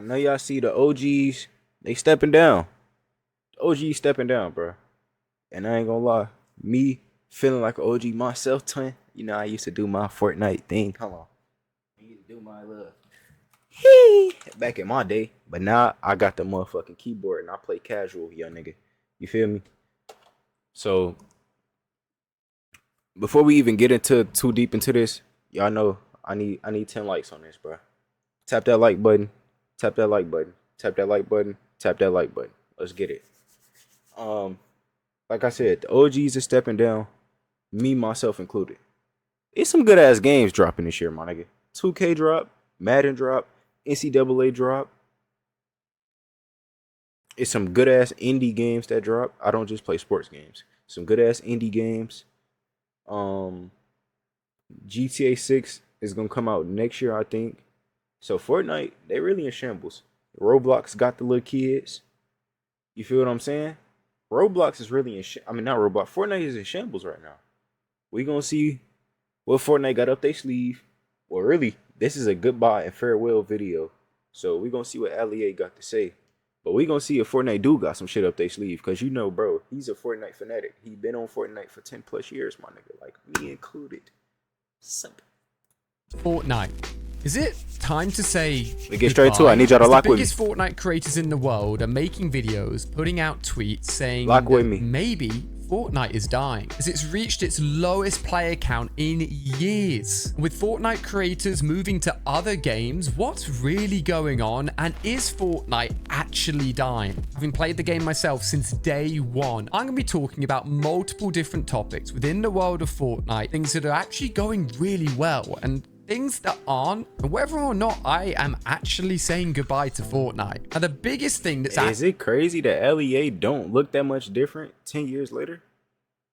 know y'all see the OGs, they stepping down. The OGs stepping down, bro. And I ain't gonna lie, me feeling like an OG myself, twin. You know, I used to do my Fortnite thing. Come on. I used to do my little back in my day. But now I got the motherfucking keyboard and I play casual, young nigga. You feel me? So before we even get into too deep into this, y'all know I need 10 likes on this, bro. Tap that like button. Tap that like button. Tap that like button. Tap that like button. Let's get it. Like I said, the OGs are stepping down, me myself included. It's some good ass games dropping this year, my nigga. 2K drop, Madden drop, NCAA drop. It's some good ass indie games that drop. I don't just play sports games. Some good ass indie games. GTA 6 is gonna come out next year, I think. So Fortnite, they really in shambles. Roblox got the little kids. You feel what I'm saying? Roblox is really in not Roblox. Fortnite is in shambles right now. We gonna see what Fortnite got up their sleeve. Well, really, this is a goodbye and farewell video. So we gonna see what Ali got to say. But we gonna see if Fortnite do got some shit up their sleeve. Cause you know, bro, he's a Fortnite fanatic. He been on Fortnite for 10 plus years, my nigga. Like me included. Simple. Fortnite. Is it time to say we get straight to it? I need y'all to lock with me. The biggest Fortnite creators in the world are making videos, putting out tweets saying lock with me. Maybe Fortnite is dying as it's reached its lowest player count in years. With Fortnite creators moving to other games, what's really going on, and is Fortnite actually dying? Having played the game myself since day one, I'm going to be talking about multiple different topics within the world of Fortnite, things that are actually going really well and things that aren't, and whether or not I am actually saying goodbye to Fortnite. Now, the biggest thing that's is it crazy that LEA don't look that much different 10 years later?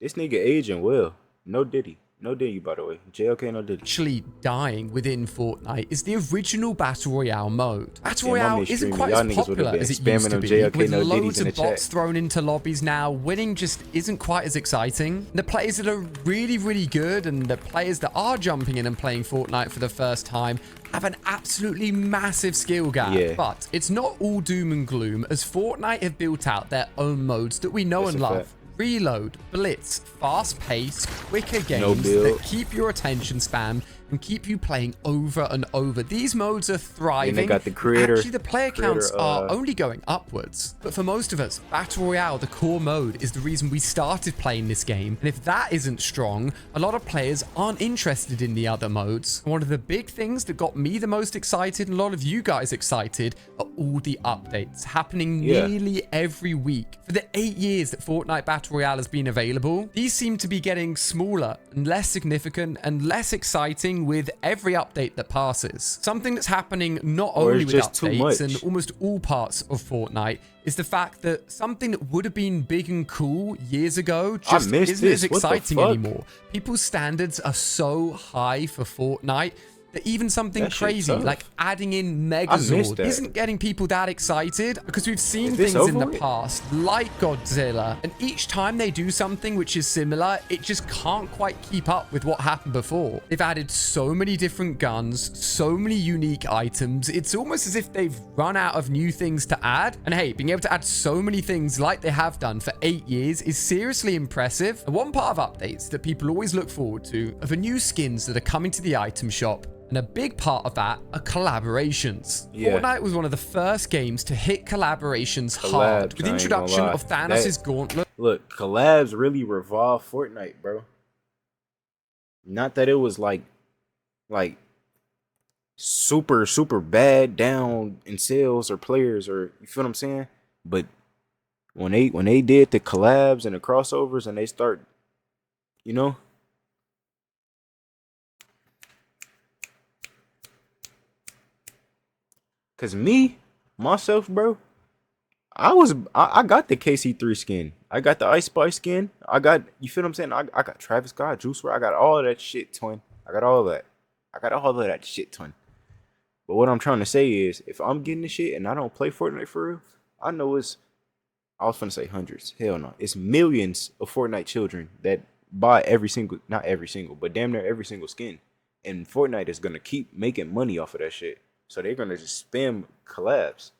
This nigga aging well. No Diddy. No Diddy, by the way. JLK, no Diddy. Actually dying within Fortnite is the original Battle Royale mode. Battle Royale isn't quite as popular as it used to be, JLK, with no loads in of bots thrown into lobbies now. Winning just isn't quite as exciting. The players that are really, really good and the players that are jumping in and playing Fortnite for the first time have an absolutely massive skill gap. Yeah. But it's not all doom and gloom, as Fortnite have built out their own modes that we know and love. Reload, blitz, fast-paced, quicker games that keep your attention span and keep you playing over and over. These modes are thriving. And they got the creator. Actually, the player counts are only going upwards. But for most of us, Battle Royale, the core mode, is the reason we started playing this game. And if that isn't strong, a lot of players aren't interested in the other modes. One of the big things that got me the most excited, and a lot of you guys excited, are all the updates happening nearly every week. For the 8 years that Fortnite Battle Royale has been available, these seem to be getting smaller and less significant and less exciting with every update that passes. Something that's happening not only with updates and almost all parts of Fortnite is the fact that something that would have been big and cool years ago just isn't as exciting anymore. People's standards are so high for Fortnite that even something crazy like adding in Megazord isn't getting people that excited, because we've seen things in the past like Godzilla, and each time they do something which is similar, it just can't quite keep up with what happened before. They've added so many different guns, so many unique items. It's almost as if they've run out of new things to add. And hey, being able to add so many things like they have done for 8 years is seriously impressive. And one part of updates that people always look forward to are the new skins that are coming to the item shop. And a big part of that are collaborations. Fortnite was one of the first games to hit collaborations hard with the introduction of Thanos' Gauntlet. Look, collabs really revolve Fortnite, bro. Not that it was like super bad down in sales or players, or you feel what I'm saying? But when they did the collabs and the crossovers and they start, you know, cause myself, bro, I got the KC3 skin. I got the Ice Spice skin. I got, you feel what I'm saying? I got Travis Scott, Juice WRLD. I got all of that shit, twin. I got all of that shit, twin. But what I'm trying to say is, if I'm getting the shit and I don't play Fortnite for real, I know I was finna say hundreds. Hell no. It's millions of Fortnite children that buy not every single, but damn near every single skin. And Fortnite is gonna keep making money off of that shit. So they're gonna just spam collabs.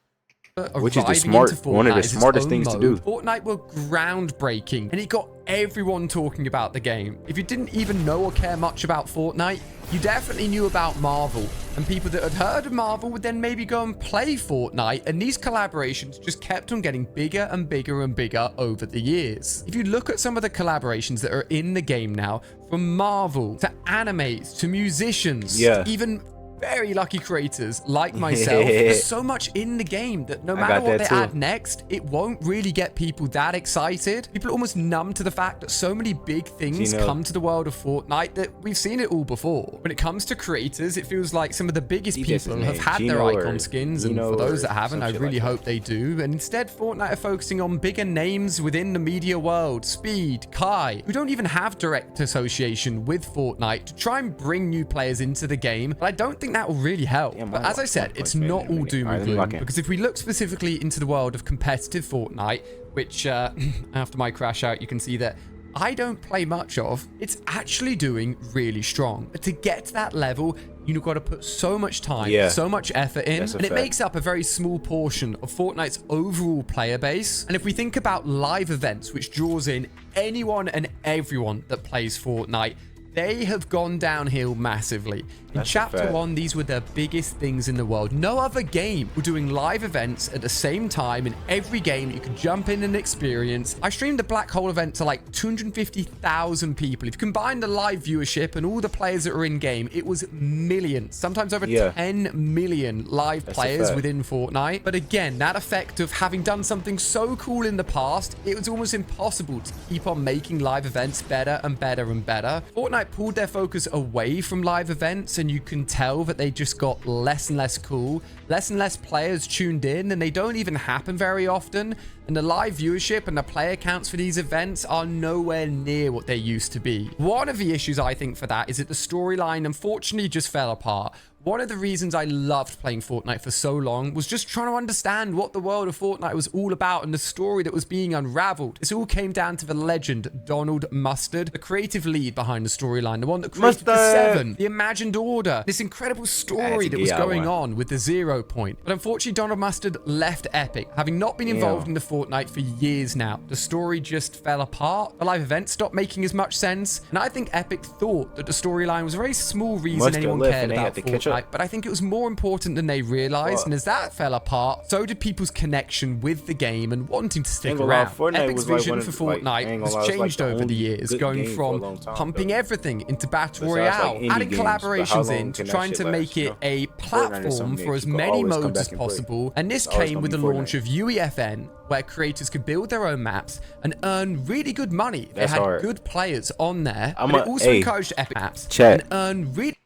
Which is one of the Arriving into Fortnite smartest as its things own to do. mode, Fortnite were groundbreaking, and it got everyone talking about the game. If you didn't even know or care much about Fortnite, you definitely knew about Marvel, and people that had heard of Marvel would then maybe go and play Fortnite, and these collaborations just kept on getting bigger and bigger and bigger over the years. If you look at some of the collaborations that are in the game now, from Marvel to animes to musicians, to even very lucky creators like myself, there's so much in the game that no matter what they add next, it won't really get people that excited. People are almost numb to the fact that so many big things come to the world of Fortnite that we've seen it all before. When it comes to creators, it feels like some of the biggest people have had their icon skins, and for those that haven't, I really hope they do. And instead, Fortnite are focusing on bigger names within the media world, Speed, Kai, who don't even have direct association with Fortnite, to try and bring new players into the game. But I don't think that will really help. But as I said, it's not all doom and gloom, because if we look specifically into the world of competitive Fortnite, which after my crash out, you can see that I don't play much of, it's actually doing really strong. But to get to that level, you've got to put so much time, so much effort in, and it makes up a very small portion of Fortnite's overall player base. And if we think about live events, which draws in anyone and everyone that plays Fortnite, they have gone downhill massively. In Chapter 1, these were the biggest things in the world. No other game were doing live events at the same time in every game you could jump in and experience. I streamed the Black Hole event to like 250,000 people. If you combine the live viewership and all the players that are in game, it was millions, sometimes over 10 million live players within Fortnite. But again, that effect of having done something so cool in the past, it was almost impossible to keep on making live events better and better and better. Fortnite pulled their focus away from live events, and you can tell that they just got less and less cool, less and less players tuned in, and they don't even happen very often. And the live viewership and the player counts for these events are nowhere near what they used to be. One of the issues I think for that is that the storyline unfortunately just fell apart. One of the reasons I loved playing Fortnite for so long was just trying to understand what the world of Fortnite was all about and the story that was being unraveled. This all came down to the legend Donald Mustard, the creative lead behind the storyline, the one that created the Seven, the Imagined Order, this incredible story that was going on with the 0 Point. But unfortunately, Donald Mustard left Epic, having not been involved in the Fortnite for years now. The story just fell apart. The live event stopped making as much sense, and I think Epic thought that the storyline was a very small reason anyone cared about Fortnite. But I think it was more important than they realized, and as that fell apart, so did people's connection with the game and wanting to stick around. Epic's vision for Fortnite has changed over the years, going from pumping everything into Battle Royale, adding collaborations in, to trying to make it a platform for as many modes as possible. And this came with the launch of UEFN, where creators could build their own maps and earn really good money. They had good players on there, but it also encouraged Epic maps and earn really...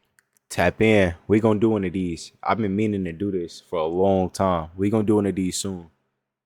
Tap in. We're gonna do one of these. I've been meaning to do this for a long time. We're gonna do one of these soon.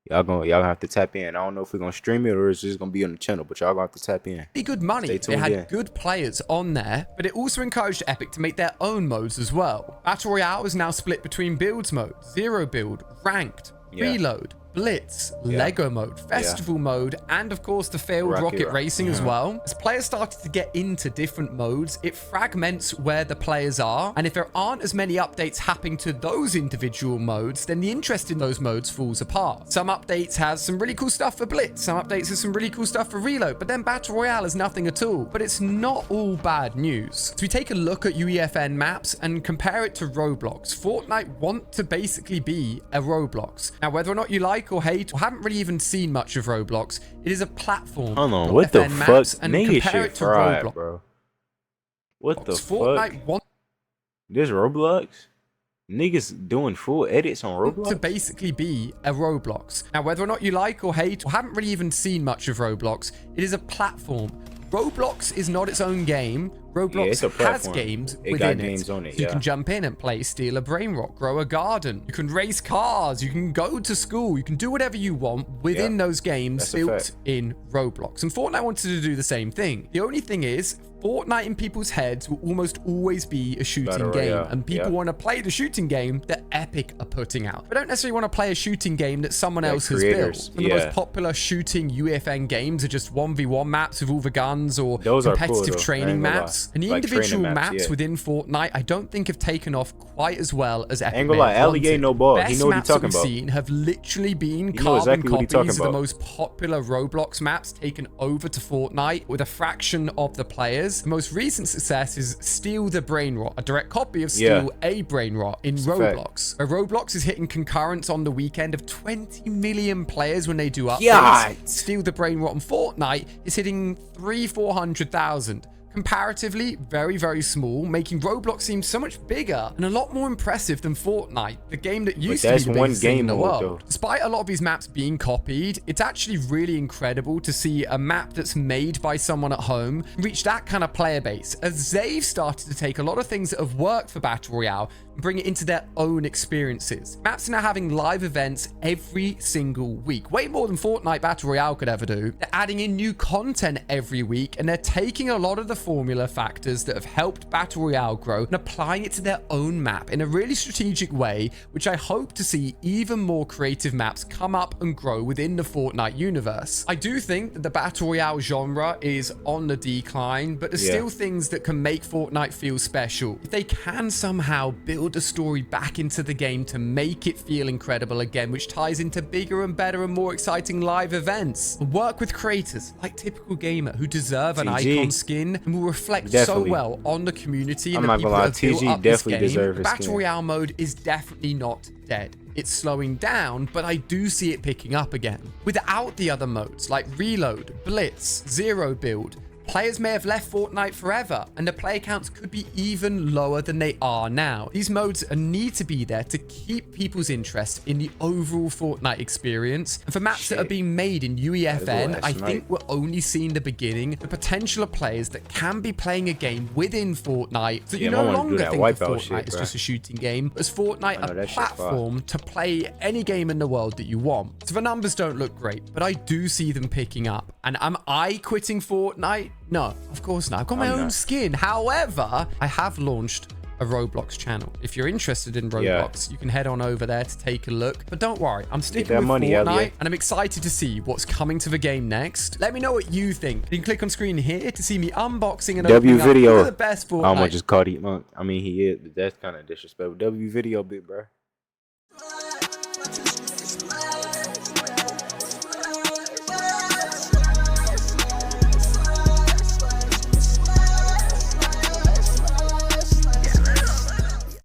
Y'all gonna have to tap in. I don't know if we're gonna stream it or it's just gonna be on the channel, but y'all gonna have to tap in. Good money. They had good players on there, but it also encouraged Epic to make their own modes as well. Battle Royale is now split between builds mode, zero build, ranked, reload, Blitz, Lego mode, Festival mode, and of course the failed Rocket Racing as well. As players started to get into different modes, it fragments where the players are, and if there aren't as many updates happening to those individual modes, then the interest in those modes falls apart. Some updates has some really cool stuff for Blitz, some updates has some really cool stuff for Reload, but then Battle Royale is nothing at all. But it's not all bad news. So we take a look at UEFN maps and compare it to Roblox. Fortnite want to basically be a Roblox. Now, whether or not you like or hate or haven't really even seen much of Roblox, it is a platform. Hold on, what the fuck? Nigga shit fried, bro. What the fuck? This Roblox? Niggas doing full edits on Roblox? To basically be a Roblox. Now, whether or not you like or hate or haven't really even seen much of Roblox, it is a platform. Roblox is not its own game. Roblox has games within it. So you can jump in and play Steal a Brain Rock, Grow a Garden. You can race cars. You can go to school. You can do whatever you want within those games built in Roblox. And Fortnite wanted to do the same thing. The only thing is, Fortnite in people's heads will almost always be a shooting game, and people want to play the shooting game that Epic are putting out. They don't necessarily want to play a shooting game that someone else has built. Some of the most popular shooting UFN games are just 1v1 maps with all the guns, or competitive training maps. maps. And the Like individual training maps, maps yeah. within Fortnite, I don't think have taken off quite as well as Epic Ain't gonna lie, may have Allie ain't wanted. no ball. He Best know what he maps that talking we've about. seen have literally been He know carbon exactly what he copies talking of the about. most popular Roblox maps taken over to Fortnite with a fraction of the players. The most recent success is Steal the Brain Rot, a direct copy of Steal a Brain Rot in Roblox. Roblox is hitting concurrents on the weekend of 20 million players when they do updates. God. Steal the Brain Rot on Fortnite is hitting 400,000. Comparatively, very, very small, making Roblox seem so much bigger and a lot more impressive than Fortnite, the game that used to be the biggest thing in the world. Despite a lot of these maps being copied, it's actually really incredible to see a map that's made by someone at home reach that kind of player base, as they've started to take a lot of things that have worked for Battle Royale and bring it into their own experiences. Maps are now having live events every single week, way more than Fortnite Battle Royale could ever do. They're adding in new content every week, and they're taking a lot of the formula factors that have helped Battle Royale grow and applying it to their own map in a really strategic way, which I hope to see even more creative maps come up and grow within the Fortnite universe. I do think that the Battle Royale genre is on the decline, but there's still things that can make Fortnite feel special. If they can somehow build a story back into the game to make it feel incredible again, which ties into bigger and better and more exciting live events, and work with creators like Typical Gamer who deserve an icon skin and will reflect so well on the community and the people that have built up this game. The Battle Royale mode is definitely not dead. It's slowing down, but I do see it picking up again. Without the other modes like Reload, Blitz, Zero Build, players may have left Fortnite forever, and the player counts could be even lower than they are now. These modes need to be there to keep people's interest in the overall Fortnite experience. And for maps that are being made in UEFN, I think we're only seeing the beginning, the potential of players that can be playing a game within Fortnite, so you no longer think of Fortnite as just a shooting game, but as Fortnite a platform to play any game in the world that you want. So the numbers don't look great, but I do see them picking up. And am I quitting Fortnite? No, of course not. I've got my own skin. However, I have launched a Roblox channel. If you're interested in Roblox, you can head on over there to take a look. But don't worry, I'm sticking with Fortnite, and I'm excited to see what's coming to the game next. Let me know what you think. You can click on screen here to see me unboxing and opening up one of the best Fortnite. I'm gonna just call it monk. I mean, he is, but that's kind of disrespectful. W video, big bro.